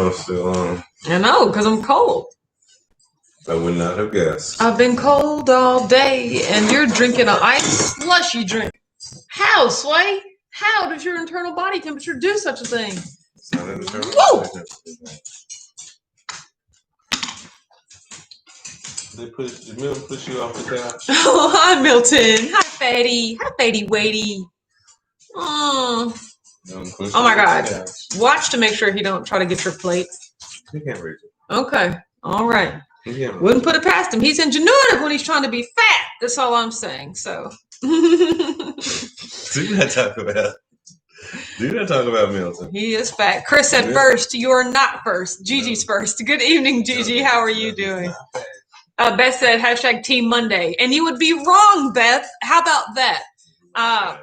thermo still on. I know, because I'm cold. I would not have guessed. I've been cold all day, and you're drinking an ice slushy drink. How, Sway? How does your internal body temperature do such a thing? It's not an internal Whoa! body temperature. Did Milton push you off the couch? Oh, hi, Milton. Hi, Fatty. Hi, Fatty Waity. Oh my God. Watch to make sure he don't try to get your plate. He can't reach it. Okay. All right. Wouldn't put it past him. He's ingenuitive when he's trying to be fat. That's all I'm saying. So. Do not talk about Milton. He is fat. Chris said first. You're not first. Gigi's first. Good evening, Gigi. How are you doing? Beth said hashtag Team Monday. And you would be wrong, Beth. How about that?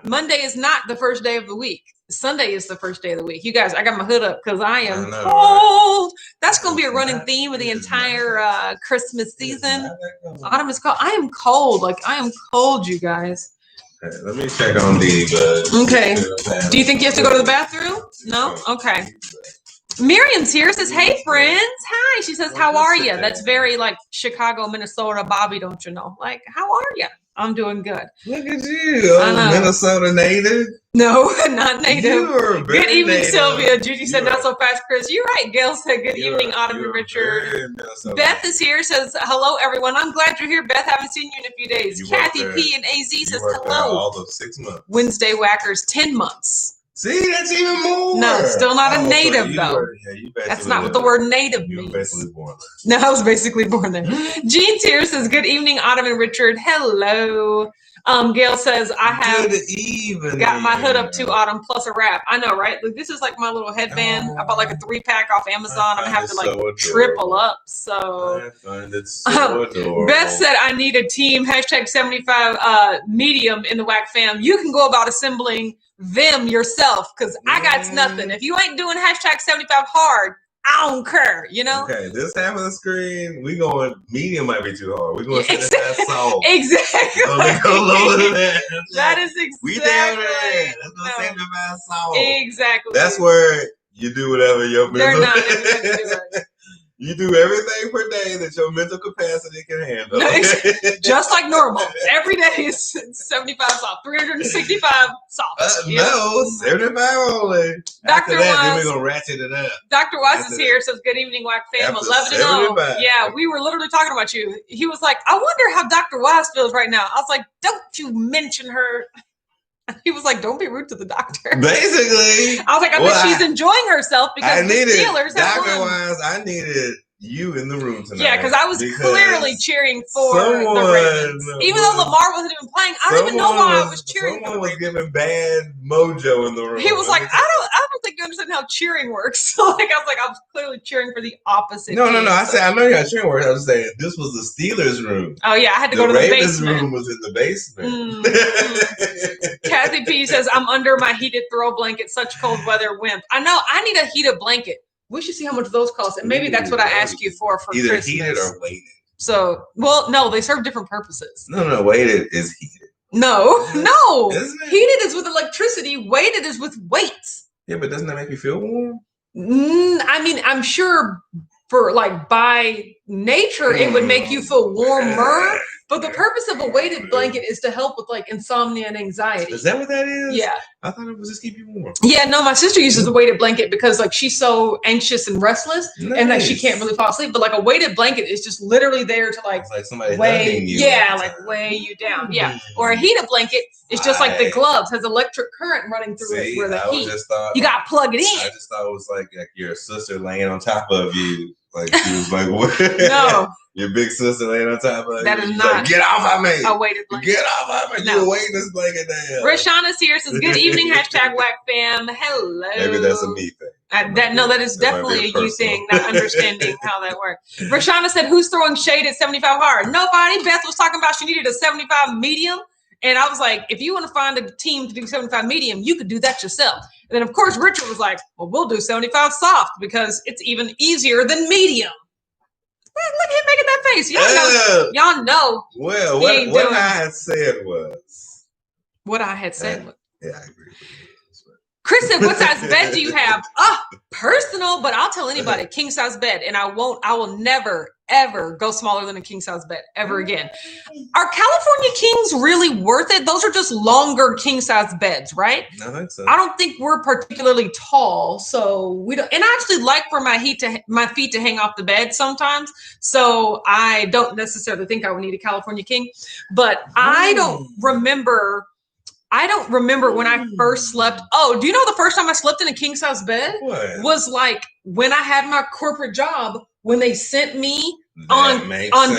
Monday is not the first day of the week. Sunday is the first day of the week. You guys, I got my hood up because I am cold. That's going to be a running theme of the entire Christmas season. Autumn is cold. I am cold. Like, I am cold, you guys. Okay, let me check on the. Okay. Do you think you have to go to the bathroom? No? Okay. Miriam's here. Says, hey, friends. Hi. She says, how are you? That's very like Chicago, Minnesota, Bobby, don't you know? Like, how are you? I'm doing good. Look at you. Minnesota native? No, not native. Good evening, native. Sylvia. Judy said, not so fast, Chris. You're right. Gail said, good evening, Autumn and Richard. Beth is here. Says, hello, everyone. I'm glad you're here, Beth. Haven't seen you in a few days. Kathy P. and AZ says, hello. All of 6 months. Wednesday Whackers, 10 months. See, that's even more. No, still not a native, though. That's not what the word native means. You were basically born there. No, I was basically born there. Jean here says, good evening, Autumn and Richard. Hello. Gail says, I have got my hood up to Autumn plus a wrap. I know, right? Look, this is like my little headband. I bought like a 3-pack off Amazon. I'm going to have to like triple up. So I find it so adorable. Beth said, I need a team. Hashtag 75 medium in the Whack fam. You can go about assembling them yourself because I got nothing. If you ain't doing hashtag 75 hard, I don't care, you know? Okay, this half of the screen, we going medium might be too hard. We're going to set that soul. Exactly. We go lower than that. That is exactly. We down there. That's going to set that soul. Exactly. That's where you do whatever your mental. They're not even going to do it. You do everything per day that your mental capacity can handle. Just like normal. Every day is 75 soft. 365 soft. No, 75 only. After that, then we're going to ratchet it up. Dr. Wise is here. Says, good evening, Whack fam. 11-0. Yeah, we were literally talking about you. He was like, I wonder how Dr. Wise feels right now. I was like, don't you mention her. He was like, don't be rude to the doctor. Basically. I was like, I bet she's enjoying herself because the Steelers have won. Doctor-wise, I needed you in the room tonight. Yeah, because I was clearly cheering for the Ravens. Even though Lamar wasn't even playing, I don't even know why I was cheering for the Ravens. Someone was giving bad mojo in the room. He was like, I don't think you understand how cheering works. So like, I was like, I was clearly cheering for the opposite. No. I said, I know how cheering works. I was saying, this was the Steelers room. Oh, yeah, I had to go to the Ravens basement. room was in the basement. Kathy P says, I'm under my heated throw blanket, such cold weather, wimp. I know, I need a heated blanket. We should see how much those cost. And maybe that's what I ask you for either Christmas. Heated or weighted. So, well, no, they serve different purposes. No, weighted is heated. No. Isn't it? Heated is with electricity. Weighted is with weights. Yeah, but doesn't that make you feel warm? I mean, I'm sure for like by nature, it would make you feel warmer. But the purpose of a weighted blanket is to help with like insomnia and anxiety. Is that what that is? Yeah. I thought it was just keep you warm. Yeah, no, my sister uses a weighted blanket because like she's so anxious and restless and like she can't really fall asleep. But like a weighted blanket is just literally there to like somebody weigh you. Yeah, like weigh you down. Yeah. Or a heated blanket is just like the gloves, has electric current running through it where the heat. You got to plug it in. I just thought it was like your sister laying on top of you. Like she was like, what? No. Your big sister laying on top of you. That is not. Like, get off of me. A weighted blanket. Get off of me. No. You're weighing this blanket down. Rashana's here, says, good evening, hashtag Whack fam. Hello. Maybe that's a me thing. That is definitely a you thing, not understanding how that works. Rashana said, who's throwing shade at 75 hard? Nobody. Beth was talking about she needed a 75 medium. And I was like, if you want to find a team to do 75 medium, you could do that yourself. And then, of course, Richard was like, well, we'll do 75 soft because it's even easier than medium. Look at him making that face. Y'all know. Well, what I had said was. What I had said was. Yeah, I agree with you. Chris said, what size bed do you have? Personal, but I'll tell anybody, king size bed. And I will never, ever go smaller than a king size bed ever again. Are California kings really worth it? Those are just longer king size beds, right? I think so. I don't think we're particularly tall, so we don't. And I actually like for my feet to hang off the bed sometimes. So I don't necessarily think I would need a California king, but I don't remember when I first slept. Oh, do you know the first time I slept in a king size bed was like when I had my corporate job, when they sent me on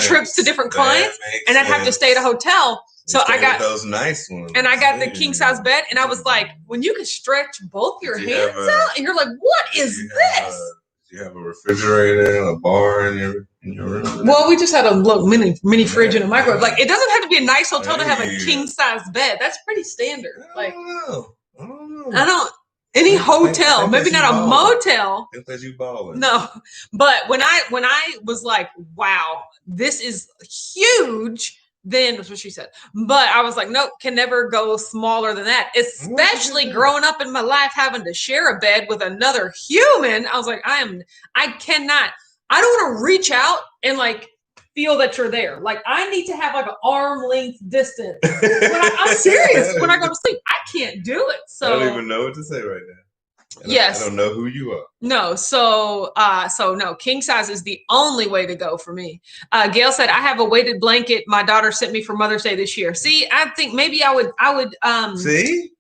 trips to different clients, and I'd have to stay at a hotel. So I got those nice ones, and I got the king size bed, and I was like, when you can stretch both your hands out, and you're like, what is this? You have a refrigerator, a bar in your room. Well, we just had a mini fridge and a microwave. Like, it doesn't have to be a nice hotel to have a king size bed. That's pretty standard. Like, I don't know. Any hotel, maybe not a motel. Because you balling. No, but when I was like, wow, this is huge. Then that's what she said. But I was like, nope, can never go smaller than that. Especially growing up in my life, having to share a bed with another human. I was like, I don't want to reach out and like feel that you're there. Like, I need to have like an arm length distance. I'm serious. When I go to sleep, I can't do it. So I don't even know what to say right now. Yes. I don't know who you are. No. So no, king size is the only way to go for me. Gail said, I have a weighted blanket my daughter sent me for Mother's Day this year. See, I think maybe I would see.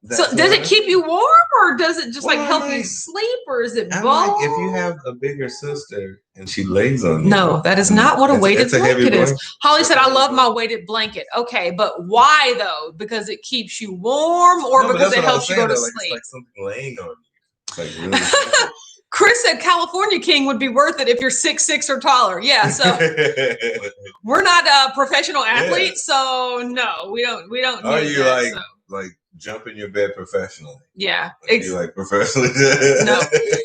So does it keep you warm, or does it just help you sleep, or is it both? Like, if you have a bigger sister and she lays on you. No, that is not what a weighted blanket is. Holly said, I love my weighted blanket. Okay, but why though? Because it keeps you warm, or because it helps you go to sleep? It's like something laying on you. Like really Chris said California king would be worth it if you're 6'6" or taller. Yeah, so we're not professional athletes, so no, we don't need Are you that, like jump in your bed professionally? Yeah. You like professionally? No.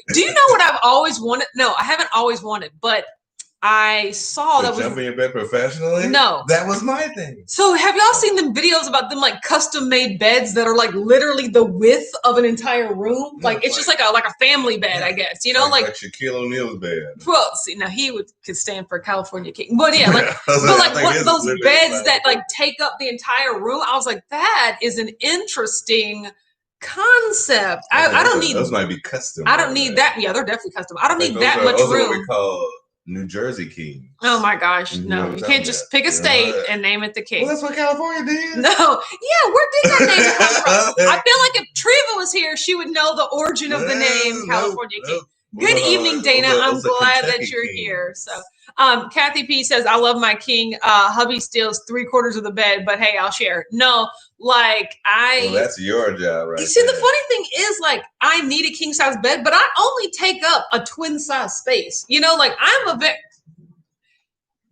Do you know what I've always wanted? No, I haven't always wanted, but I saw that jump in your bed professionally? No. That was my thing. So have y'all seen the videos about them like custom made beds that are like literally the width of an entire room? Like it's just like a family bed, I guess. You know, like Shaquille O'Neal's bed. Well, see, now he could stand for California king. But yeah, those beds that like take up the entire room. I was like, that is an interesting concept. I don't need those might be custom. I don't need that. Yeah, they're definitely custom. I don't need that much room. Those are what we call New Jersey King. Oh my gosh, no! You can't just pick a state and name it the king. Well, that's what California did. No, yeah, where did that name come from? I feel like if Treva was here, she would know the origin of the name California King. Good evening, Dana. I'm glad that you're here. So, Kathy P says, I love my king. Hubby steals 3/4 of the bed, but hey, I'll share. No, well, that's your job, right? You see, the funny thing is, like, I need a king size bed, but I only take up a twin size space. You know, like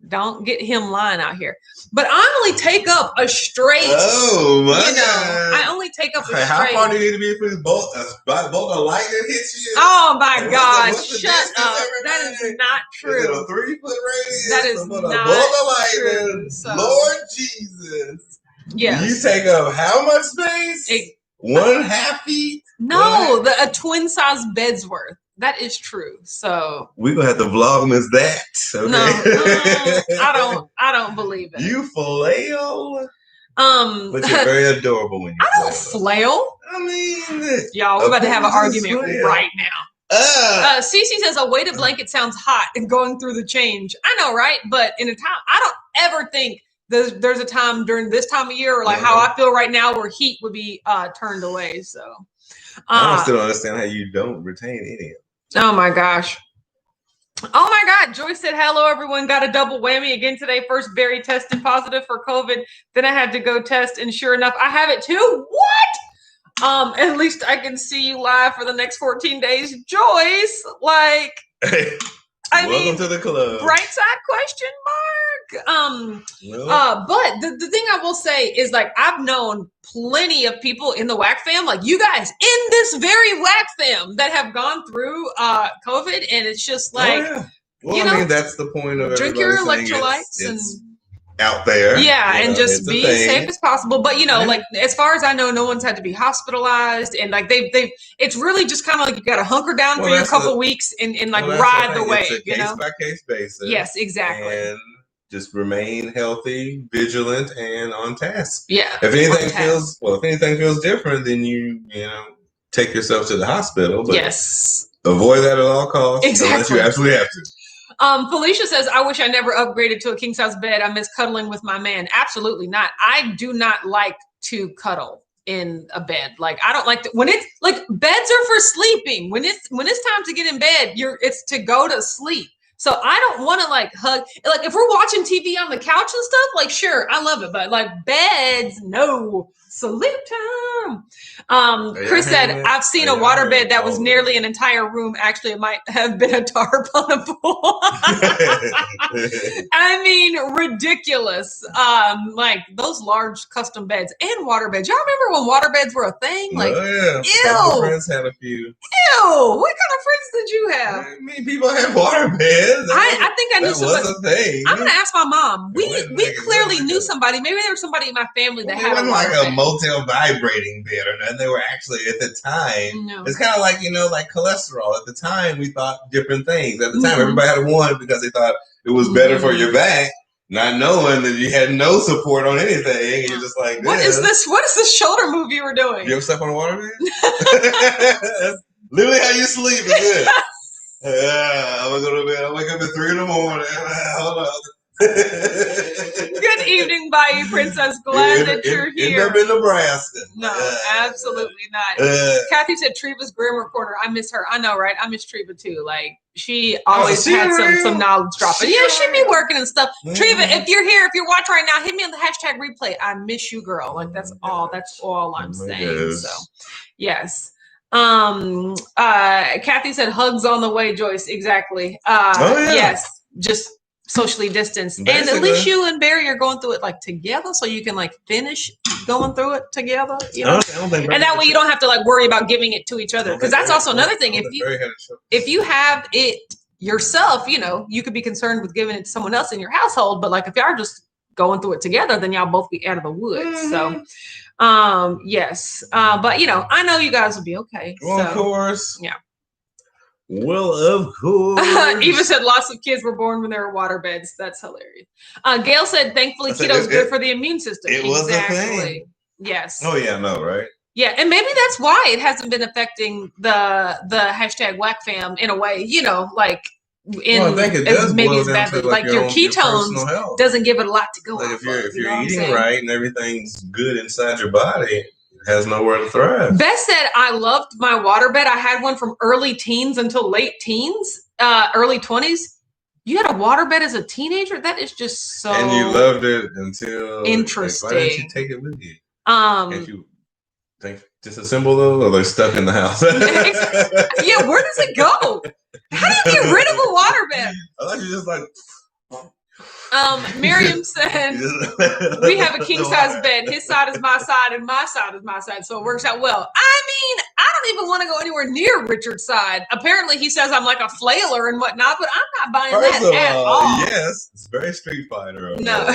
don't get him lying out here. But I only take up a straight. Oh my God! I only take up a straight. How far do you need to be for this bolt of lightning hits you? Oh my God! Shut up! That is not true. Is it a 3-foot radius? That is not true. So, Lord Jesus! Yes. You take up how much space? 1.5 feet? No, a twin size bed's worth. That is true. So we're gonna have to Vlogmas that. Okay? No, I don't believe it. You flail? But you're very adorable when you I don't flail. I mean, y'all, we're about to have an argument right now. Cece says a weighted blanket sounds hot and going through the change. I know, right? But in a time, I don't ever think there's a time during this time of year or like how I feel right now where heat would be turned away. So I still don't understand how you don't retain any of it. Oh my gosh. Oh my God. Joyce said, hello, everyone. Got a double whammy again today. First, Barry tested positive for COVID. Then I had to go test. And sure enough, I have it too. What? At least I can see you live for the next 14 days. Joyce, like, welcome to the club. Bright side question mark. But the thing I will say is, like, I've known plenty of people in the WAC fam, like you guys in this very WAC fam, that have gone through COVID, and it's just like, well, I mean, that's the point of drink your electrolytes and out there. Yeah, and just be as safe as possible. But like as far as I know, no one's had to be hospitalized, and like they've it's really just kind of like you got to hunker down for your couple weeks and like ride the wave. It's a case by case basis. Yes, exactly. And just remain healthy, vigilant, and on task. Yeah. If anything feels different, then you take yourself to the hospital. But yes. Avoid that at all costs. Exactly. Unless you absolutely have to. Felicia says, I wish I never upgraded to a king size bed. I miss cuddling with my man. Absolutely not. I do not like to cuddle in a bed. Like I don't like to, when it's like beds are for sleeping. When it's time to get in bed, it's to go to sleep. So I don't want to like hug. Like if we're watching TV on the couch and stuff, like sure, I love it. But like beds, no. Sleep time. Chris said, I've seen a waterbed that was nearly an entire room. Actually, it might have been a tarp on a pool. I mean, ridiculous. Like those large custom beds and waterbeds. Y'all remember when waterbeds were a thing? Like, ew. My friends had a few. Ew. What kind of friends did you have? I mean, people have waterbeds. I think I knew somebody. Was a thing. I'm gonna ask my mom. We clearly knew somebody. Maybe there was somebody in my family that had a a motel vibrating bed or nothing. They were actually at the time. No. It's kind of like like cholesterol. At the time, we thought different things. At the time, everybody had one because they thought it was better for your back, not knowing that you had no support on anything. And you're just like, what is this? What is this shoulder move you were doing? You ever slept on a waterbed? Literally how you sleep. Is it? I'm gonna go to bed. I wake up at 3 a.m. Hold on. Good evening, Bayou Princess. Glad that you're here. End up in Nebraska. No, absolutely not. Kathy said Treva's grammar corner. I miss her. I know, right? I miss Treva too. Like she always had some knowledge dropping. Yeah, she'd be working and stuff. Treva, if you're here, if you're watching right now, hit me on the hashtag replay. I miss you, girl. Like that's all I'm saying. So yes. Kathy said hugs on the way, Joyce. Exactly. Yes. Just socially distanced. Basically. And at least you and Barry are going through it like together so you can like finish going through it together, and that way you don't have to like worry about giving it to each other, because that's also another thing. If you have it yourself, you could be concerned with giving it to someone else in your household, but like if y'all are just going through it together, then y'all both be out of the woods. So yes, but I know you guys will be okay. Well, of course. Yeah. Well, of course. Eva said lots of kids were born when there were water beds. That's hilarious. Gail said, thankfully, keto's good for the immune system. It was a thing. Yes. Oh, yeah, no, right? Yeah, and maybe that's why it hasn't been affecting the hashtag whack fam in a way, like in I think it does maybe boil as down badly. to Like your ketones doesn't give it a lot to go like off if you're eating right and everything's good inside your body, has nowhere to thrive. Beth said, I loved my waterbed. I had one from early teens until late teens, early 20s. You had a waterbed as a teenager? That is just so And you loved it until interesting. Why didn't you take it with you? If you disassemble those, or they're stuck in the house? Yeah, where does it go? How do you get rid of a waterbed? I thought you just like... Miriam said, we have a king size bed. His side is my side and my side is my side. So it works out well. I mean, I don't even want to go anywhere near Richard's side. Apparently he says I'm like a flailer and whatnot, but I'm not buying that at all. Yes, it's very Street Fighter. No.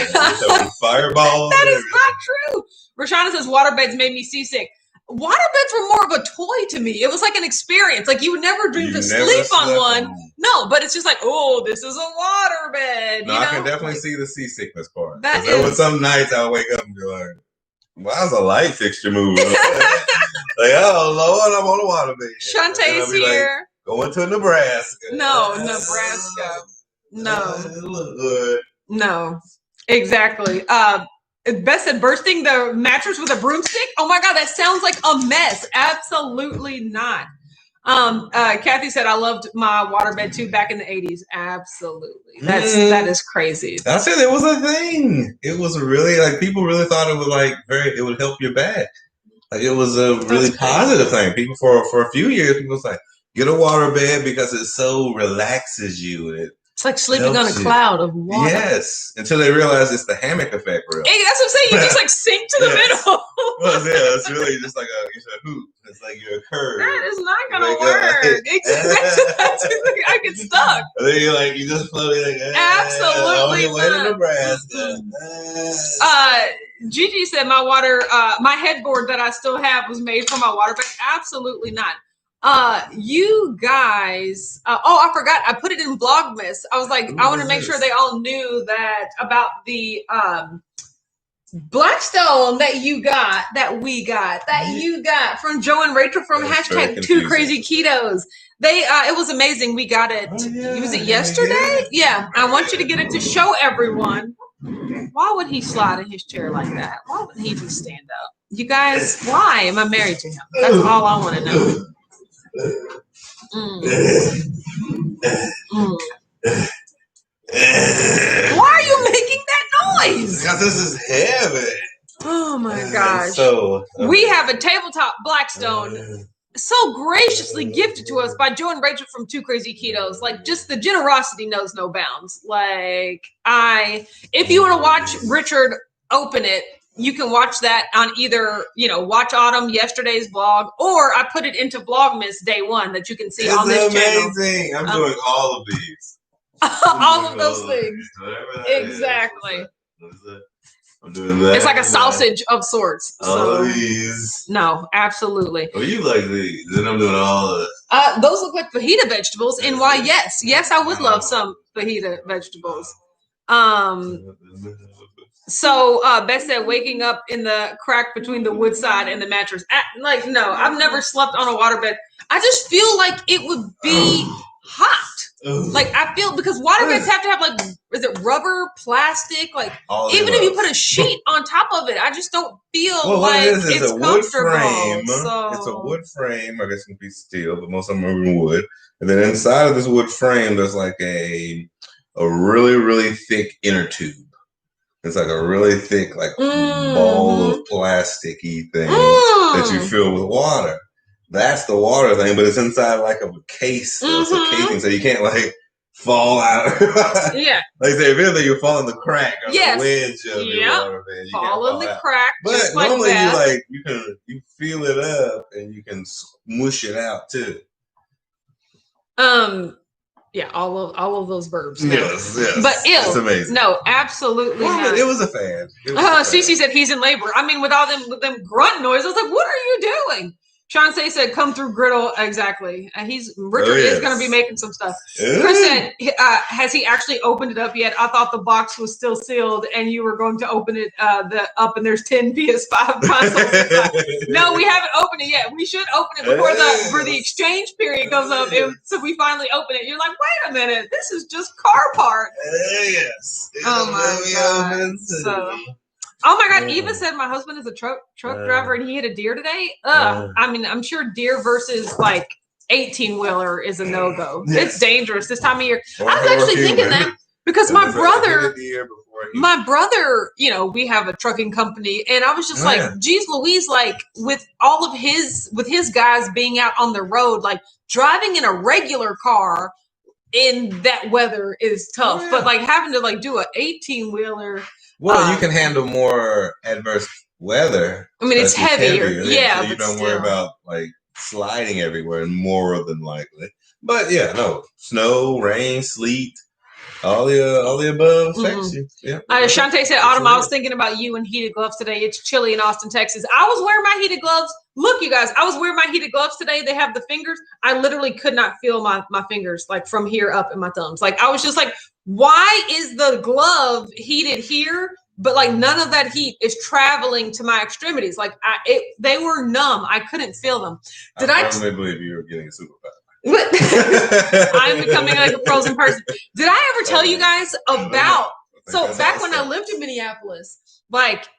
Fireballs. That is not true. Rashana says waterbeds made me seasick. Waterbeds were more of a toy to me. It was like an experience. Like you would never dream to sleep on one. No, but it's just like, oh, this is a waterbed. No, I can definitely see the seasickness part. There was some nights I'll wake up and be like, why is a light fixture moving? Like, oh Lord, I'm on a waterbed. Shantae's here. Like, going to Nebraska. No, Nebraska. No. It look good. No. Exactly. Beth said bursting the mattress with a broomstick. Oh my God, that sounds like a mess. Absolutely not. Kathy said, I loved my waterbed too back in the 80s. Absolutely. That is crazy. I said it was a thing. It was really like people really thought it was like it would help your back. Like it was a really positive thing. People for a few years, people was like, get a waterbed because it so relaxes you. It's like sleeping on a cloud of water. Yes, until they realize it's the hammock effect, bro. Hey, that's what I'm saying. You just like sink to the middle. Well, yeah, it's really just like a hoop. It's like you're a curve. That is not gonna work. I get stuck. And then you just float like absolutely on your way to Nebraska. Gigi said my headboard that I still have was made from my water bag. Absolutely not. You guys, I forgot. I put it in Vlogmas. I was like, I want to make sure they all knew that about the Blackstone that we got from Joe and Rachel from hashtag 2 Crazy Ketos. It was amazing. We got it. Was it yesterday? Yeah. I want you to get it to show everyone. Why would he slide in his chair like that? Why wouldn't he just stand up? You guys, why am I married to him? That's all I want to know. Why are you making that noise? Because this is heavy. Oh my gosh. So we have a tabletop Blackstone so graciously gifted to us by Joe and Rachel from 2 Crazy Ketos. Like, just the generosity knows no bounds. Like, if you want to watch Richard open it, you can watch that on either, Watch Autumn, yesterday's vlog, or I put it into Vlogmas day 1 that you can see on this channel. It's amazing. I'm doing all of these. all of those things. Exactly. What is that? I'm doing that. It's like a sausage of sorts. All of these. No, absolutely. Oh, you like these. Then I'm doing all of it. Those look like fajita vegetables. And why, yes. Yes, I would love some fajita vegetables. So Beth said waking up in the crack between the wood side and the mattress. No, I've never slept on a waterbed. I just feel like it would be hot. Like, I feel, because waterbeds have to have is it rubber, plastic? Like, even if you put a sheet on top of it, I just don't feel it's a wood frame. So. It's a wood frame. I guess it can be steel, but most of them are in wood. And then inside of this wood frame, there's like a really, really thick inner tube. It's like a really thick, ball of plasticky thing that you fill with water. That's the water thing, but it's inside of a case. So it's a casing, so you can't fall out. Yeah. Like I say, if anything, you fall in the crack or the wedge of your water bed. Fall in the crack. But normally you feel it up and you can smush it out too. Yeah, all of those verbs. Yes. But it's amazing. No, absolutely not. It was a fan. Cece said he's in labor. I mean, with all them grunt noises, I was like, what are you doing? Shantae said, come through griddle. Exactly. Richard is going to be making some stuff. Chris said, has he actually opened it up yet? I thought the box was still sealed and you were going to open it up and there's 10 PS5 consoles. No, we haven't opened it yet. We should open it before the exchange period goes up. So we finally open it. You're like, wait a minute. This is just car parts. Yes. Oh my God. Oh my God! Eva said my husband is a truck driver and he hit a deer today. I mean, I'm sure deer versus 18-wheeler is a no-go. Yes. It's dangerous this time of year. I was actually thinking that because my brother, we have a trucking company, and I was just geez Louise, with all of his guys being out on the road, driving in a regular car in that weather is tough, but having to do an 18-wheeler. Well, you can handle more adverse weather. I mean, it's heavier. Yeah, so you don't worry about sliding everywhere, more than likely. But snow, rain, sleet, all the above affects you. Yeah. Shantae said, Autumn, I was thinking about you in heated gloves today. It's chilly in Austin, Texas. I was wearing my heated gloves. Look, you guys, I was wearing my heated gloves today. They have the fingers. I literally could not feel my fingers from here up in my thumbs. I was just why is the glove heated here, but none of that heat is traveling to my extremities? They were numb. I couldn't feel them. I firmly believe you were getting a superpower. I'm becoming a frozen person. Did I ever tell you guys about? So back when I lived in Minneapolis,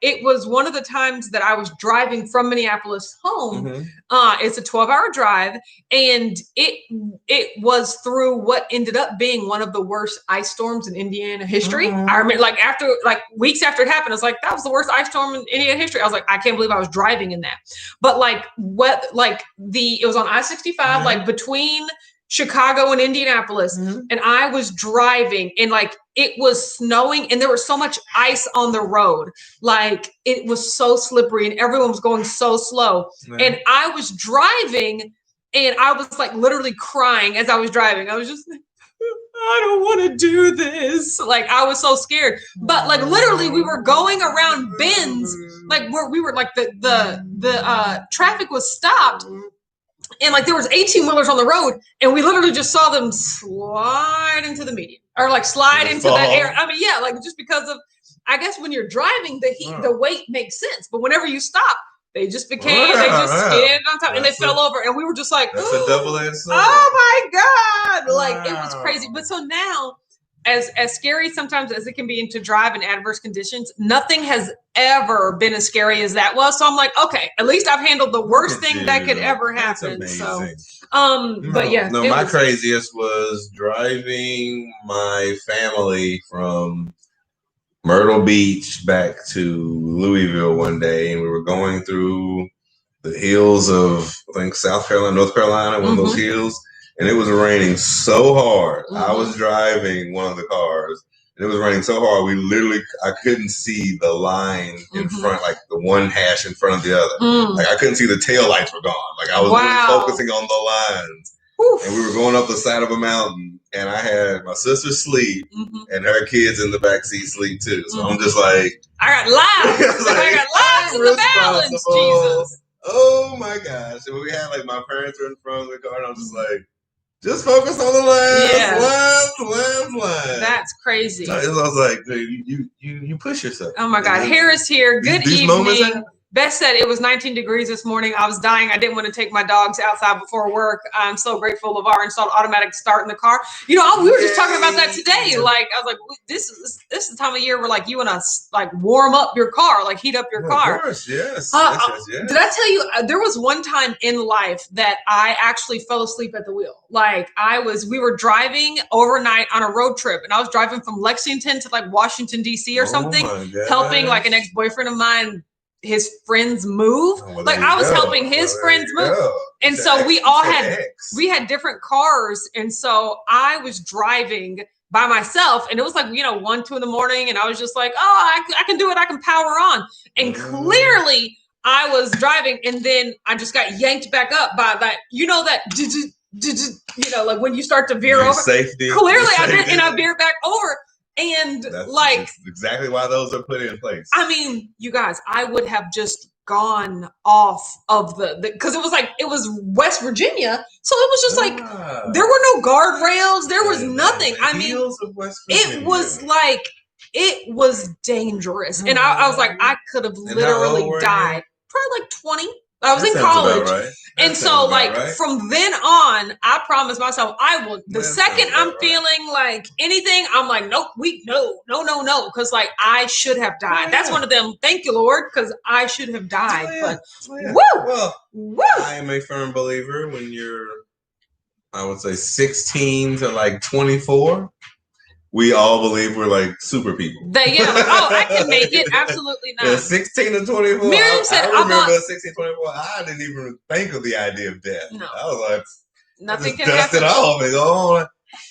it was one of the times that I was driving from Minneapolis home. It's a 12-hour drive, and it was through what ended up being one of the worst ice storms in Indiana history. I remember, after weeks after it happened, I was like, that was the worst ice storm in Indiana history. I was like, I can't believe I was driving in that. But it was on I-65, between Chicago and Indianapolis, and I was driving, and like it was snowing, and there was so much ice on the road, like it was so slippery, and everyone was going so slow, and I was driving, and I was like literally crying as I was driving. I was just like, I don't want to do this. Like I was so scared, but like literally we were going around bends, like where we were like the traffic was stopped. And like there was 18-wheelers on the road, and we literally just saw them slide into the median, or like slide into that air. I mean, yeah, like just because of, I guess when you're driving, the heat, the weight makes sense. But whenever you stop, they just became, they just skidded on top, and they fell over, and we were just like, that's a double-edged sword. Oh my God! Like it was crazy. But so now, as scary sometimes as it can be to drive in adverse conditions, nothing has ever been as scary as that was. So I'm like, okay, at least I've handled the worst thing that could ever happen. So, but yeah. No, my craziest was driving my family from Myrtle Beach back to Louisville one day, and we were going through the hills of, I think, South Carolina, North Carolina, one of those hills. And it was raining so hard. I was driving one of the cars, and it was raining so hard. We literally, I couldn't see the line in front, like the one hash in front of the other. Like I couldn't see the tail lights were gone. Like I was really focusing on the lines. And we were going up the side of a mountain, and I had my sister sleep, and her kids in the backseat sleep too. So I'm just like, I got lives. I got lives in the balance, Jesus. Oh my gosh. And we had like my parents were in front of the car, and I was just like, just focus on the last. That's crazy. So I was like, dude, you push yourself. Oh my God. Harris here. Good evening. Beth said it was 19 degrees this morning. I was dying. I didn't want to take my dogs outside before work. I'm so grateful LeVar installed automatic start in the car. You know, we were just talking about that today. Like, I was like, this is the time of year where like you want to like warm up your car, like heat up your car. Of course, yes. Did I tell you, there was one time in life that I actually fell asleep at the wheel. Like we were driving overnight on a road trip, and I was driving from Lexington to like Washington, D.C. or something, helping like an ex-boyfriend of mine, his friends move. Like I was helping his friends move. And so we had different cars. And so I was driving by myself, and it was like, 1, 2 in the morning. And I was just like, oh, I can do it. I can power on. And clearly I was driving, and then I just got yanked back up by that, like when you start to veer over. Safety. Clearly I did, and I veered back over. And that's exactly why those are put in place. I mean, you guys, I would have just gone off of because it was West Virginia. So it was just like, there were no guardrails. There was nothing. I mean, it was dangerous. And I was like, I could have literally died. Probably like 20. I was in college. Right. And so from then on, I promised myself I will, the second I'm feeling like anything, I'm like, nope, no. Cause like I should have died. That's one of them. Thank you, Lord. Cause I should have died. But woo. I am a firm believer when you're, I would say 16 to like 24. We all believe we're like super people. I can make it. Absolutely not. Yeah, 16 to 24. Miriam said, I remember 16 to 24. I didn't even think of the idea of death. No. I was like, nothing can dust happen. it off and go,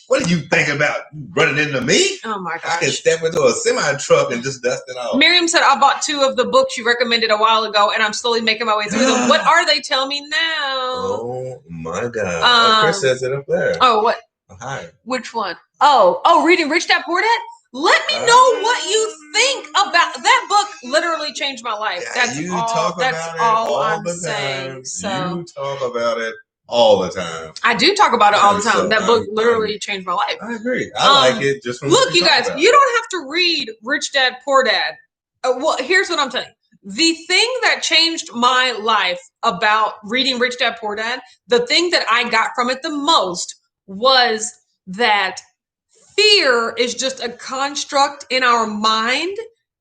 what do you think about running into me? Oh my gosh. I can step into a semi truck and just dust it off. Miriam said, I bought 2 of the books you recommended a while ago, and I'm slowly making my way through them. What are they? Tell me now. Oh my God. Chris says it up there. Oh, what? Hi. Which one? Oh, Reading Rich Dad Poor Dad? Let me know what you think about that book. Literally changed my life. That's all I'm saying. So you talk about it all the time. I do talk about it all the time. So that book literally changed my life. I agree. I like it just from look, you guys, you don't have to read Rich Dad Poor Dad. Well, here's what I'm telling you. The thing that changed my life about reading Rich Dad Poor Dad, the thing that I got from it the most was that fear is just a construct in our mind,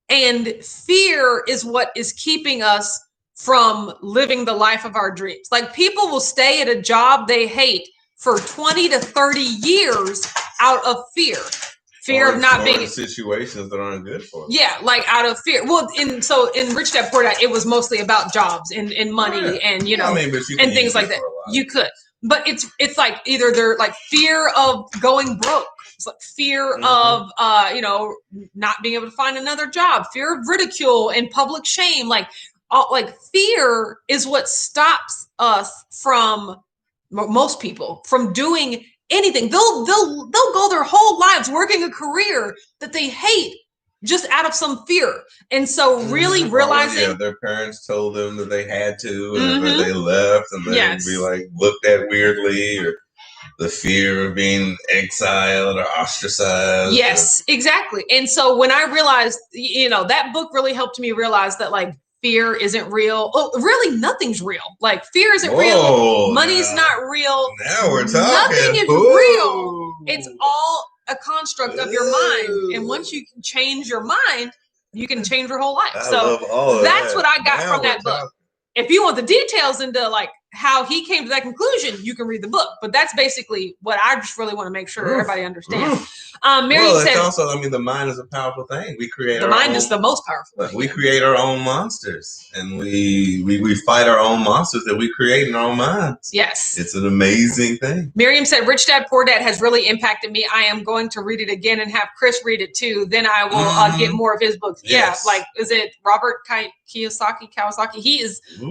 and fear is what is keeping us from living the life of our dreams. Like people will stay at a job they hate for 20 to 30 years out of fear. Fear of not being in situations that aren't good for them. Yeah, like out of fear. Well, in Rich Dad Poor Dad, it was mostly about jobs and money and but you and things like that. You could. but it's like either they're like fear of going broke. It's like fear of, not being able to find another job, fear of ridicule and public shame. Like fear is what stops us from most people from doing anything. They'll go their whole lives working a career that they hate just out of some fear. And so really realizing their parents told them that they had to, and that they left, and they'd be like looked at weirdly, or the fear of being exiled or ostracized. Yes, exactly. And so when I realized, that book really helped me realize that like fear isn't real. Oh, really, nothing's real. Like fear isn't real. Money's not real. Now we're talking. Nothing is real. It's all a construct of your mind. And once you can change your mind, you can change your whole life. That's what I got from that book. If you want the details into like how he came to that conclusion, you can read the book. But that's basically what I just really want to make sure everybody understands. Mary said, also, the mind is a powerful thing. We create the mind is the most powerful thing. We create our own monsters, and we fight our own monsters that we create in our own minds. Yes. It's an amazing thing. Miriam said, Rich Dad, Poor Dad has really impacted me. I am going to read it again and have Chris read it too. Then I will get more of his books. Yes. Yeah. Like, is it Robert Kawasaki? He is he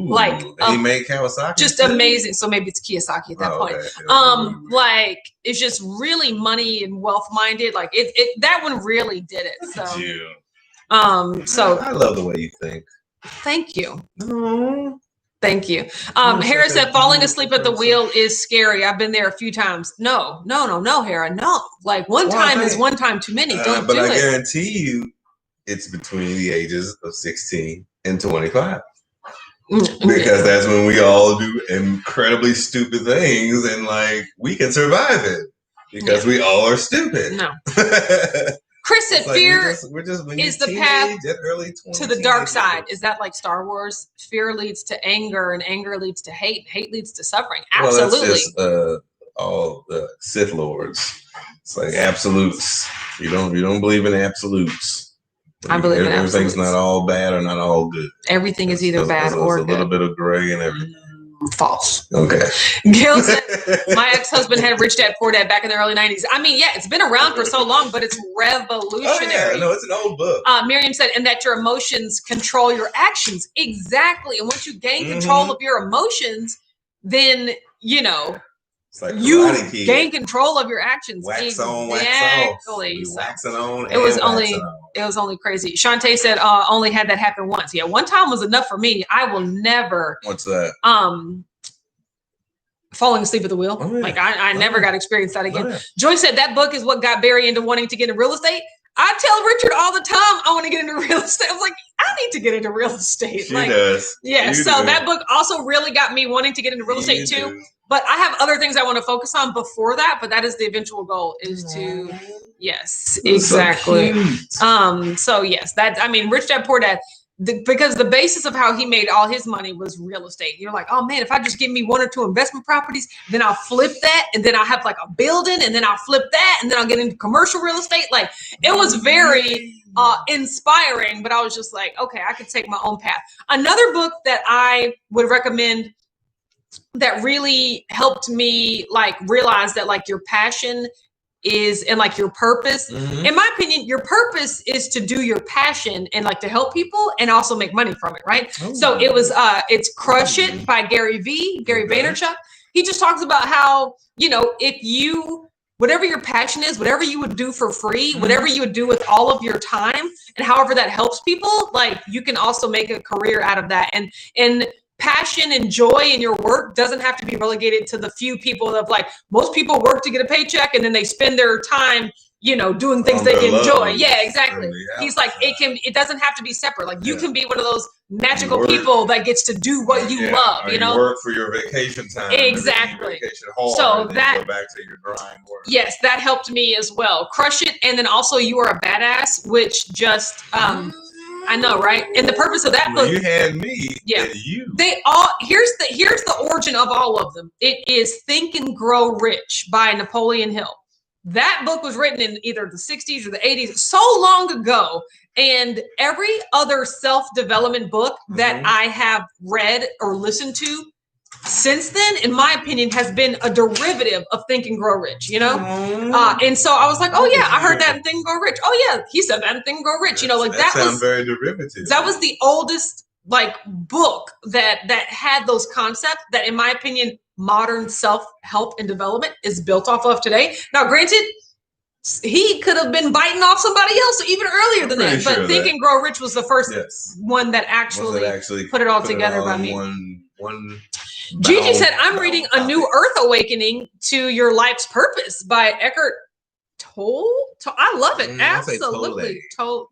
made Kawasaki. Just amazing. So maybe it's Kiyosaki at that point. Okay. Like it's just really money and wealth minded. Like it that one really did it. So I love the way you think. Thank you. Thank you. Hera said falling asleep at the wheel is scary. I've been there a few times. No, Hera. No. Like one time is one time too many. Don't do it. But I guarantee you it's between the ages of 16 and 25. Because that's when we all do incredibly stupid things, and like we can survive it because we all are stupid. No. Chris said fear is the path to the dark side. Is that like Star Wars? Fear leads to anger, and anger leads to hate. Hate leads to suffering. Absolutely. Well, that's just, all the Sith Lords. It's like absolutes. You don't believe in absolutes. I believe in absolutes. Everything's not all bad or not all good. Everything is either bad or good. There's a little bit of gray and everything. False. Okay. Gail said, my ex-husband had Rich Dad, Poor Dad back in the early 90s. I mean, yeah, it's been around for so long, but it's revolutionary. Oh, yeah. No, it's an old book. Miriam said, and that your emotions control your actions. Exactly. And once you gain control of your emotions, then, it's like you gain control of your actions. Wax on, wax off. Waxing on. It was only crazy. Shantae said, only had that happen once. Yeah, one time was enough for me. I will never. What's that? Falling asleep at the wheel. Oh, yeah. Like I never got to experience that again. Oh, yeah. Joy said that book is what got Barry into wanting to get into real estate. I tell Richard all the time I want to get into real estate. I was like, I need to get into real estate. She does. Yeah. So that book also really got me wanting to get into real estate too. But I have other things I want to focus on before that. But that is the eventual goal is to, yes, exactly. So yes, Rich Dad, Poor Dad, because the basis of how he made all his money was real estate. You're like, oh man, if I just give me 1 or 2 investment properties, then I'll flip that. And then I'll have like a building and then I'll flip that. And then I'll get into commercial real estate. Like it was very inspiring, but I was just like, okay, I could take my own path. Another book that I would recommend that really helped me like realize that like your passion is and like your purpose. In my opinion, your purpose is to do your passion and like to help people and also make money from it, right? So it was it's Crush It by Gary Vaynerchuk. He just talks about how, if you whatever your passion is, whatever you would do for free, whatever you would do with all of your time and however that helps people, like you can also make a career out of that. And passion and joy in your work doesn't have to be relegated to the few people that like most people work to get a paycheck and then they spend their time, doing things they enjoy. Yeah, exactly. He's like, it doesn't have to be separate. Like you can be one of those magical people that gets to do what you love, you work for your vacation time. Exactly. Vacation hard, so that go back to your grind work. Yes, that helped me as well. Crush It. And then also You Are a Badass, which just, I know, right? And the purpose of that book. You had me. Yeah. And you. They all here's the origin of all of them. It is Think and Grow Rich by Napoleon Hill. That book was written in either the 60s or the 80s, so long ago. And every other self-development book that I have read or listened to since then, in my opinion, has been a derivative of Think and Grow Rich, you know? And so I was like, oh yeah, I heard that in Think and Grow Rich. Oh yeah, he said that in Think and Grow Rich. You know, like that was very derivative. That was the oldest like book that had those concepts that, in my opinion, modern self-help and development is built off of today. Now, granted, he could have been biting off somebody else even earlier than that, but Think and Grow Rich was the first one that actually put it all together by me. One Gigi said, I'm reading A New Earth Awakening to Your Life's Purpose by Eckhart Tolle. I love it. Absolutely. Tolle.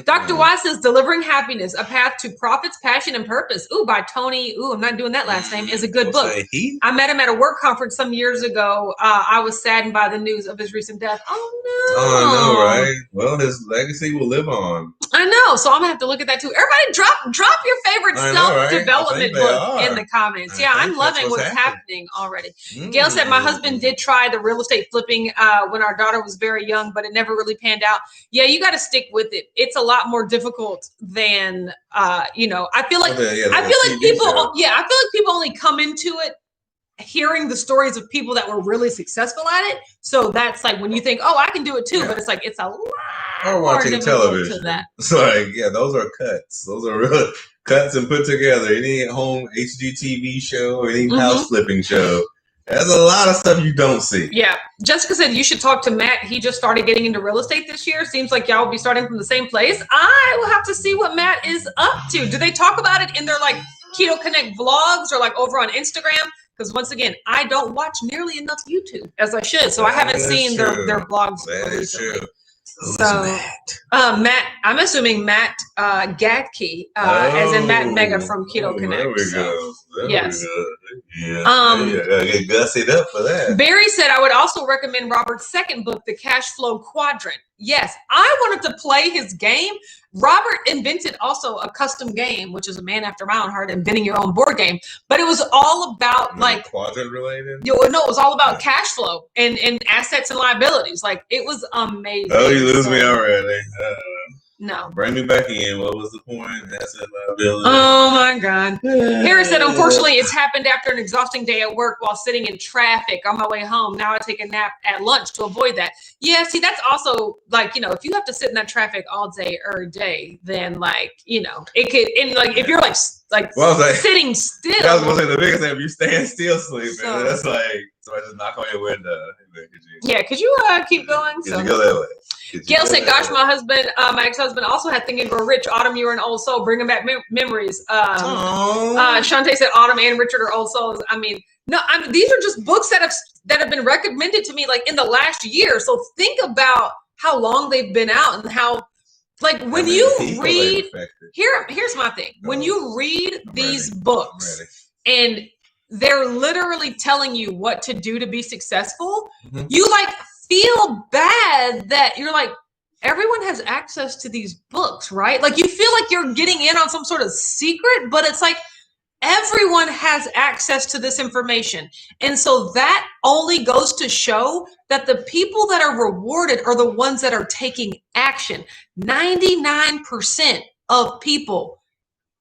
Dr. Wise says, Delivering Happiness, A Path to Profits, Passion, and Purpose. Ooh, by Tony. Ooh, I'm not doing that last name. Is a good book. I met him at a work conference some years ago. I was saddened by the news of his recent death. Oh, no. Oh, I know, right? Well, his legacy will live on. I know. So I'm going to have to look at that, too. Everybody drop your favorite self-development book in the comments. Yeah, I'm loving what's happening already. Gail said, my husband did try the real estate flipping when our daughter was very young, but it never really panned out. Yeah, you got to stick with it. It's a lot more difficult than you know. I feel like people only come into it hearing the stories of people that were really successful at it. So that's like when you think, oh, I can do it too, but it's like it's a lot or watching television. To that. It's like, yeah, those are cuts. Those are real cuts and put together. Any home HGTV show or any house flipping show. There's a lot of stuff you don't see. Yeah. Jessica said you should talk to Matt. He just started getting into real estate this year. Seems like y'all will be starting from the same place. I will have to see what Matt is up to. Do they talk about it in their like Keto Connect vlogs or like over on Instagram? Because once again, I don't watch nearly enough YouTube as I should. So I haven't seen their vlogs recently. So Matt, I'm assuming Matt Gatke, as in Matt Mega from Keto Connect. There we go. Yes. Get gussied up for that. Barry said, I would also recommend Robert's second book, The Cash Flow Quadrant. Yes, I wanted to play his game. Robert invented also a custom game, which is a man after my own heart, inventing your own board game. But it was all about like quadrant related. No, it was all about cash flow and assets and liabilities. Like it was amazing. Oh, you lose me already. No. Bring me back in. What was the point? Asset liability. Oh my God. Harris said, unfortunately, it's happened after an exhausting day at work while sitting in traffic on my way home. Now I take a nap at lunch to avoid that. Yeah, see, that's also like, you know, if you have to sit in that traffic all day every day, then like, you know, it could, and like if you're like sitting still. I was gonna say the biggest thing, if you stand still sleeping, that's like somebody just knock on your window. Yeah, could you keep going? You go that way. Gail said, gosh, my ex-husband also had Think and Grow Rich. Autumn, you were an old soul. Bringing back memories. Shantae said, Autumn and Richard are old souls. I mean, these are just books that have been recommended to me like in the last year. So think about how long they've been out and how, like, when you read, here's my thing. When you read these books and they're literally telling you what to do to be successful, you like feel bad that you're like, everyone has access to these books, right? Like you feel like you're getting in on some sort of secret, but it's like everyone has access to this information. And so that only goes to show that the people that are rewarded are the ones that are taking action. 99% of people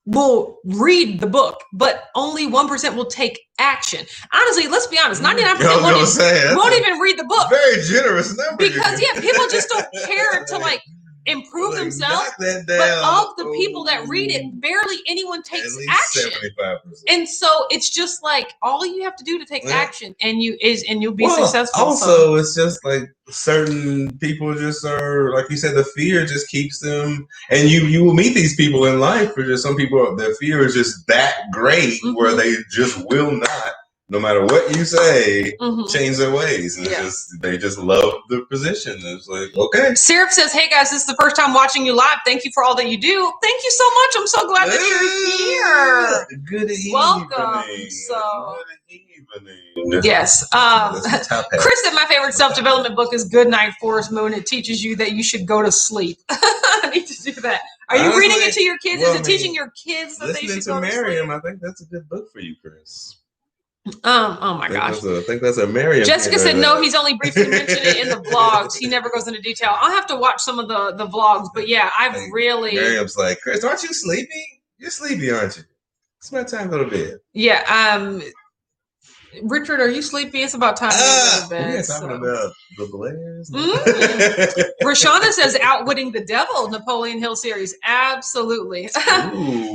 will read the book, but only 1% will take action. Honestly, let's be honest, 99% won't even read the book. Very generous number. Because people just don't care to like improve themselves. But of the people that read it, barely anyone takes action. 75%. And so it's just like all you have to do to take action, and you'll be successful. Also, it's just like certain people just are, like you said, the fear just keeps them. And you will meet these people in life, or just some people, their fear is just that great where they just will not. No matter what you say, change their ways. And they just love the position. It's like, okay. Syrup says, hey guys, this is the first time watching you live. Thank you for all that you do. Thank you so much. I'm so glad that you're here. Good evening. Welcome. Yes. Chris said my favorite self-development book is Goodnight Forest Moon. It teaches you that you should go to sleep. I need to do that. Are you reading it to your kids? Is it teaching your kids that they should go to sleep? I think that's a good book for you, Chris. Oh my gosh. I think that's a Miriam. Jessica said no, he's only briefly mentioned it in the vlogs. He never goes into detail. I'll have to watch some of the vlogs, but yeah, I've really. Miriam's like, Chris, aren't you sleepy? You're sleepy, aren't you? It's about time to go to bed. Yeah. Richard, are you sleepy? It's about time to go to bed. We are talking about the Blairs. Rashana says Outwitting the Devil, Napoleon Hill series. Absolutely.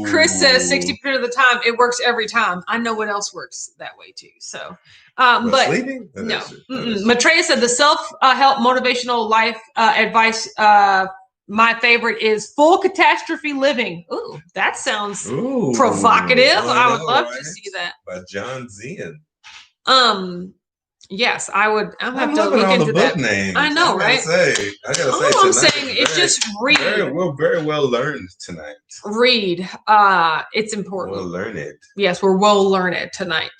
Chris says 60% of the time it works every time. I know what else works that way too. So, but sleeping? No. Maitreya said the self-help motivational life advice. My favorite is full catastrophe living. Ooh, that sounds provocative. I would love to see that. By John Zien. Yes, I would. I'm have to look into that. Names. I know, right? I gotta say, all I'm saying is just read. We're very well learned tonight. Read. It's important. We'll learn it. Yes, we're well learned tonight.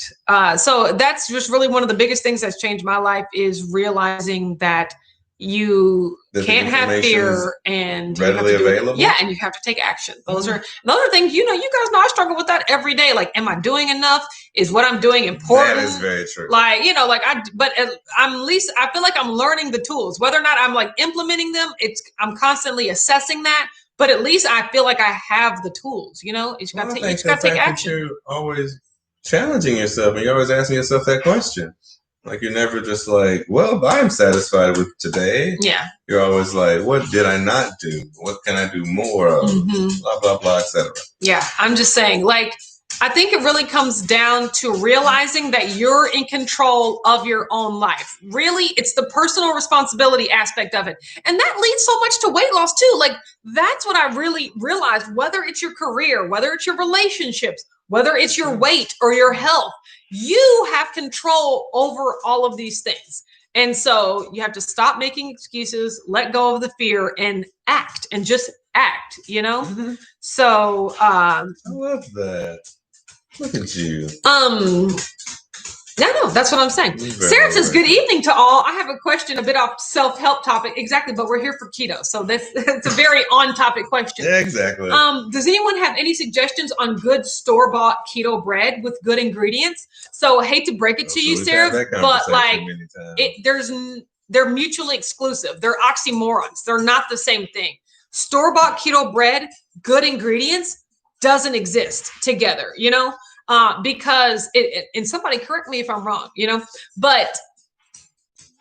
So that's just really one of the biggest things that's changed my life is realizing that you can't have fear and readily available. Yeah, and you have to take action. Those are another thing. You guys know I struggle with that every day. Like, am I doing enough? Is what I'm doing important? That is very true. Like, but I'm at least I feel like I'm learning the tools. Whether or not I'm like implementing them, I'm constantly assessing that. But at least I feel like I have the tools. You just got to take action. You're always challenging yourself, and you're always asking yourself that question. Like, you're never just like, well, I'm satisfied with today. Yeah. You're always like, what did I not do? What can I do more of? Blah, blah, blah, etc. Yeah. I'm just saying, like, I think it really comes down to realizing that you're in control of your own life. Really, it's the personal responsibility aspect of it. And that leads so much to weight loss too. Like, that's what I really realized, whether it's your career, whether it's your relationships, whether it's your weight or your health, you have control over all of these things. And so you have to stop making excuses, let go of the fear and act and just act, So, I love that. Look at you. No, that's what I'm saying. Sarah says, good evening to all. I have a question, a bit off self-help topic. Exactly, but we're here for keto. So it's a very on-topic question. Yeah, exactly. Does anyone have any suggestions on good store-bought keto bread with good ingredients? So I hate to break it to you, Sarah, but like they're mutually exclusive. They're oxymorons. They're not the same thing. Store-bought keto bread, good ingredients, doesn't exist together, because and somebody correct me if I'm wrong, but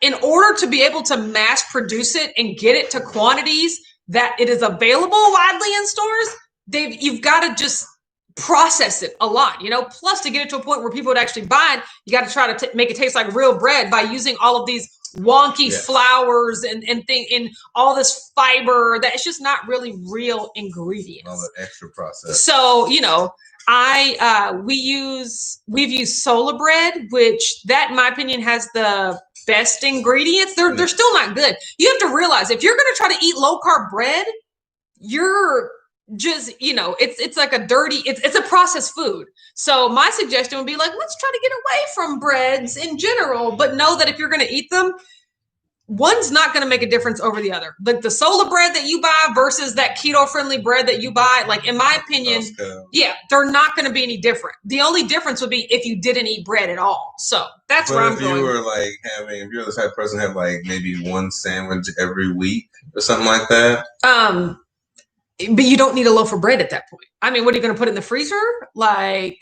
in order to be able to mass produce it and get it to quantities that it is available widely in stores, you've got to just process it a lot, plus to get it to a point where people would actually buy it, you got to try to make it taste like real bread by using all of these wonky flours and all this fiber that it's just not really real ingredients. All the extra process. So, we've used Sola bread, which that in my opinion has the best ingredients. They're still not good. You have to realize if you're going to try to eat low carb bread, you're just, it's like a dirty, it's a processed food. So my suggestion would be like, let's try to get away from breads in general, but know that if you're going to eat them, one's not going to make a difference over the other. Like the Sola bread that you buy versus that keto friendly bread that you buy, like in my opinion, they're not going to be any different. The only difference would be if you didn't eat bread at all. So that's where I'm going. If you were like if you're the type of person who have like maybe one sandwich every week or something like that. But you don't need a loaf of bread at that point. I mean, what are you going to put in the freezer? Okay,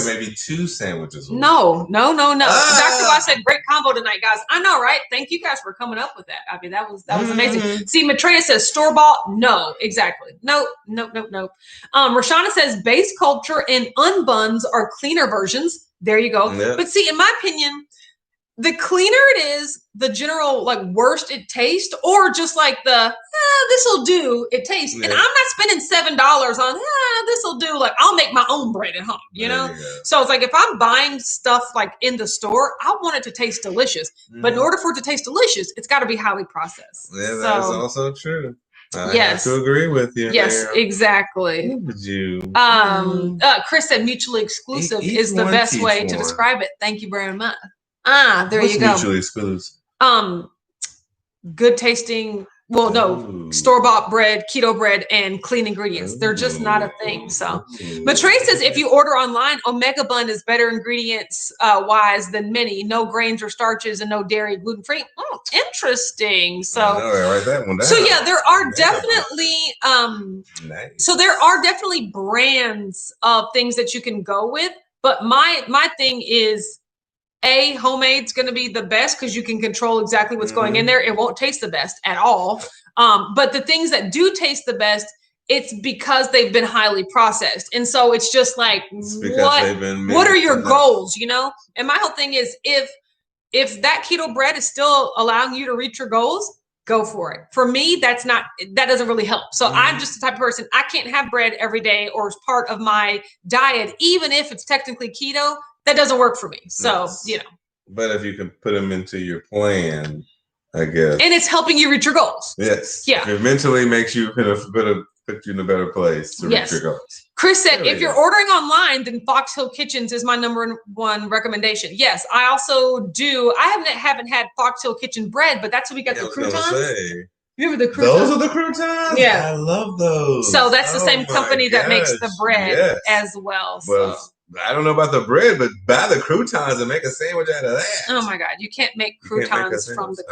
maybe 2 sandwiches. No. Dr. Wise said, great combo tonight, guys. I know, right? Thank you guys for coming up with that. I mean, that was amazing. See, Maitreya says store-bought. No, exactly. No. Rashana says base culture and unbuns are cleaner versions. There you go. Yeah. But see, in my opinion, the cleaner it is, the general like worst it tastes, or just like this'll do it tastes. Yeah. And I'm not spending $7 on this'll do. Like I'll make my own bread at home, you know? So it's like if I'm buying stuff like in the store, I want it to taste delicious. But in order for it to taste delicious, it's got to be highly processed. Yeah, that is also true. I have to agree with you. Yes, there. Exactly. What would you? Chris said mutually exclusive is the best way to describe it. Thank you very much. There you go. Mutually exclusive. Good tasting Well, no, store-bought bread, keto bread, and clean ingredients. They're just not a thing. So, Matray says if you order online, Omega Bun is better ingredients wise than many. No grains or starches and no dairy, gluten-free. Oh, interesting. So, write that one down. So yeah, there are definitely nice. So there are definitely brands of things that you can go with. But my thing is, homemade's going to be the best because you can control exactly what's going in there. It won't taste the best at all. But the things that do taste the best, it's because they've been highly processed. And so it's just like, what are your goals, you know? And my whole thing is if that keto bread is still allowing you to reach your goals, go for it. For me, that doesn't really help. So I'm just the type of person, I can't have bread every day or as part of my diet, even if it's technically keto. That doesn't work for me. So, you know. But if you can put them into your plan, I guess. And it's helping you reach your goals. Yes. Yeah. It mentally makes you put you in a better place to reach your goals. Chris said, if you're ordering online, then Fox Hill Kitchens is my number one recommendation. Yes, I also do. I haven't had Fox Hill Kitchen bread, but that's what we got the croutons. Remember the croutons? Those are the croutons? Yeah. I love those. So that's the same company that makes the bread as well. Well, I don't know about the bread, but buy the croutons and make a sandwich out of that. Oh my God, you can't make croutons from the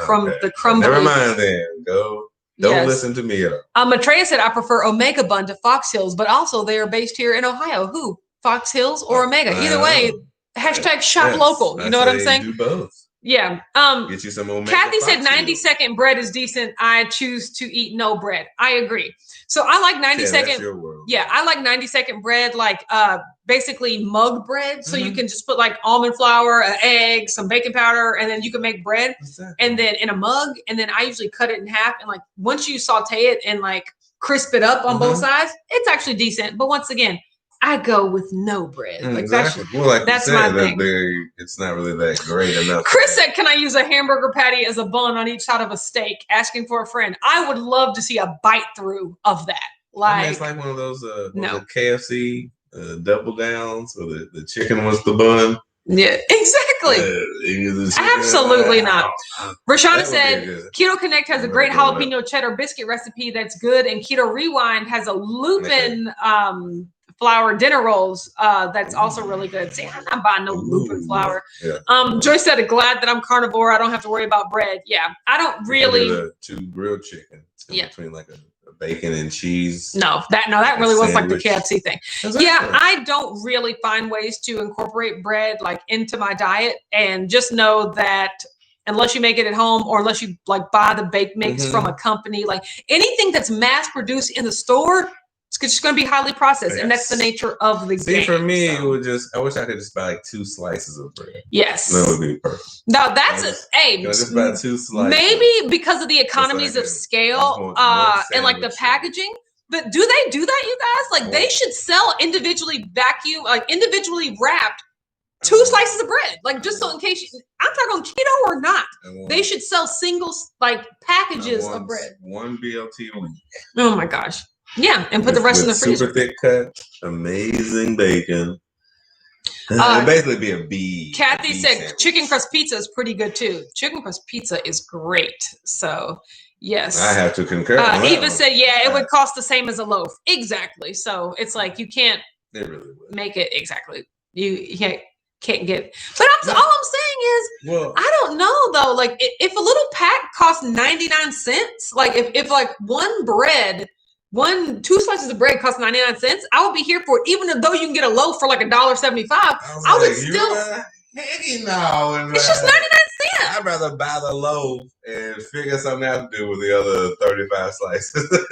crumble. Never mind then. Don't listen to me at all. Matreya said, I prefer Omega Bun to Fox Hills, but also they are based here in Ohio. Who? Fox Hills or Omega? Either way, #shop local. You know what I'm saying? Do both. Yeah. Get you some Omega. Kathy said 90-second bread is decent. I choose to eat no bread. I agree. So I like 90-second. Yeah, I like 90-second bread, like basically mug bread. So you can just put like almond flour, an egg, some baking powder, and then you can make bread. And then in a mug, and then I usually cut it in half. And like once you saute it and like crisp it up on both sides, it's actually decent. But once again, I go with no bread. Like exactly. That's my thing. It's not really that great enough. Chris said, can I use a hamburger patty as a bun on each side of a steak? Asking for a friend. I would love to see a bite through of that. Like, it's like one of those KFC double downs where the chicken was the bun. Yeah, exactly. Absolutely not. Rashana said, Keto Connect has a great jalapeno cheddar biscuit recipe that's good. And Keto Rewind has a lupin flour dinner rolls that's also really good. See, I'm not buying no lupin flour. Joyce said, glad that I'm carnivore. I don't have to worry about bread. Yeah, I don't really. 2 grilled chicken between like a bacon and cheese. No, that really was like the KFC thing. Yeah, I don't really find ways to incorporate bread like into my diet, and just know that unless you make it at home or unless you like buy the baked mix from a company, like anything that's mass produced in the store, it's just going to be highly processed, and that's the nature of the game. For me, it would I wish I could just buy like 2 slices of bread. Yes, that would be perfect. Now that's just buy 2 slices. Maybe because of the economies of scale and like the packaging. But do they do that, you guys? Like they should sell individually individually wrapped 2 slices of bread, like just so in case I'm talking keto or not, they should sell single like packages of bread. 1 BLT a week. Oh my gosh. Yeah, and put the rest in the freezer. Super thick cut, amazing bacon. It'd basically be a B. Kathy said sandwich. Chicken crust pizza is pretty good too. Chicken crust pizza is great. So yes, I have to concur. Eva said, yeah, it would cost the same as a loaf. Exactly. So it's like you can't make it exactly. You can't get. But all I'm saying is, I don't know though. Like if a little pack costs 99 cents, like if like 2 slices of bread costs 99 cents, I would be here for it. Even though you can get a loaf for like $1.75, I would still. It's just 99 cents. I'd rather buy the loaf and figure something out to do with the other 35 slices.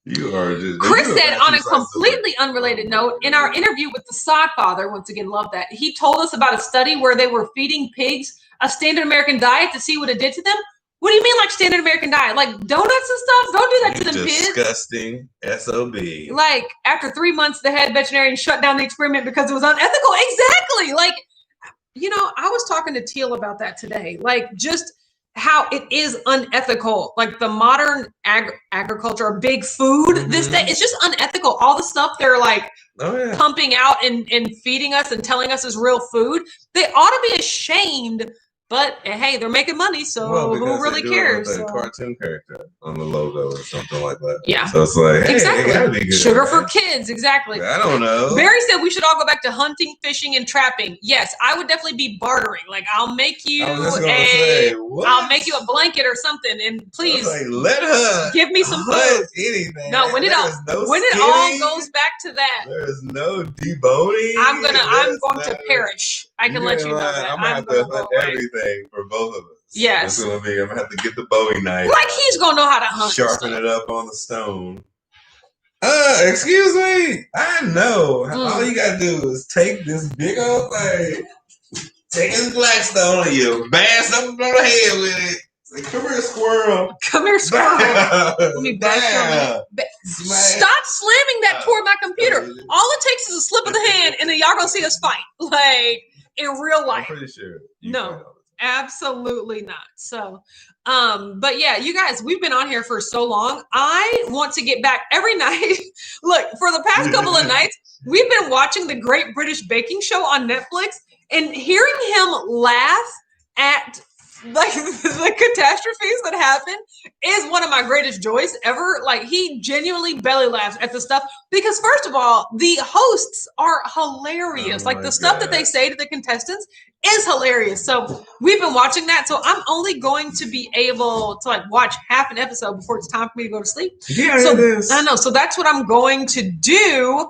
You are just. Chris said, on a completely unrelated note, in our interview with the Sod Father, once again, love that, he told us about a study where they were feeding pigs a standard American diet to see what it did to them. What do you mean, like standard American diet? Like donuts and stuff? Don't do that to them pigs. Disgusting SOB. Like after 3 months, the head veterinarian shut down the experiment because it was unethical. Exactly. Like, I was talking to Teal about that today. Like just how it is unethical. Like the modern agriculture or big food this day, it's just unethical. All the stuff they're like pumping out and feeding us and telling us is real food. They ought to be ashamed But hey, they're making money, so who really cares? With a cartoon character on the logo or something like that. Yeah. So it's like, hey, exactly. It gotta be good, sugar for kids, exactly. I don't know. Barry said we should all go back to hunting, fishing, and trapping. Yes, I would definitely be bartering. Like I'll make you I'll make you a blanket or something, and please let her give me some food. Anything. No, when it all goes back to that, there's no deboning. I'm going to perish. I can let you know that. I'm gonna have to hunt everything for both of us. Yes. I'm gonna have to get the Bowie knife. Like he's gonna know how to hunt. Sharpen it up on the stone. Excuse me. I know. All you gotta do is take this big old thing, take this Blackstone, and you bash up on the head with it. Say, come here, squirrel. Come here, squirrel. Let me bash on it. Stop slamming that toward my computer. All it takes is a slip of the hand, and then y'all gonna see us fight. Like in real life. I'm pretty sure. No. Absolutely not. So, but yeah, you guys, we've been on here for so long. I want to get back every night. Look, for the past couple of nights, we've been watching the Great British Baking Show on Netflix, and hearing him laugh at like the catastrophes that happen is one of my greatest joys ever. Like he genuinely belly laughs at the stuff because first of all, the hosts are hilarious. Like the stuff that they say to the contestants is hilarious. So we've been watching that. So I'm only going to be able to like watch half an episode before it's time for me to go to sleep. Yeah, I know. So that's what I'm going to do.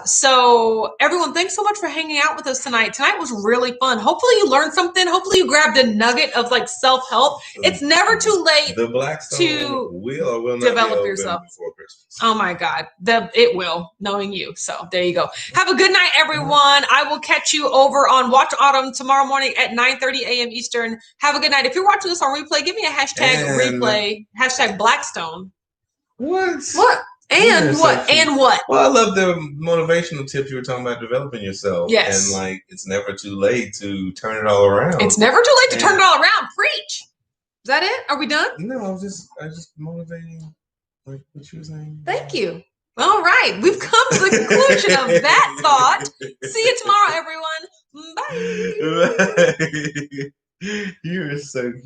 So everyone, thanks so much for hanging out with us tonight. Tonight was really fun. Hopefully you learned something. Hopefully you grabbed a nugget of like self-help. It's never too late the Blackstone to will or will not develop yourself before Christmas. Oh my God. It will, knowing you. So there you go. Have a good night, everyone. I will catch you over on Watch Autumn tomorrow morning at 9:30 a.m. Eastern. Have a good night. If you're watching this on replay, give me a hashtag replay, hashtag Blackstone. What? And what? And what? Well, I love the motivational tips you were talking about developing yourself. Yes. And like, it's never too late to turn it all around. It's never too late to turn it all around. Preach. Is that it? Are we done? No, I was just motivating, like what you were saying. Thank you. All right. We've come to the conclusion of that thought. See you tomorrow, everyone. Bye. You're so cute.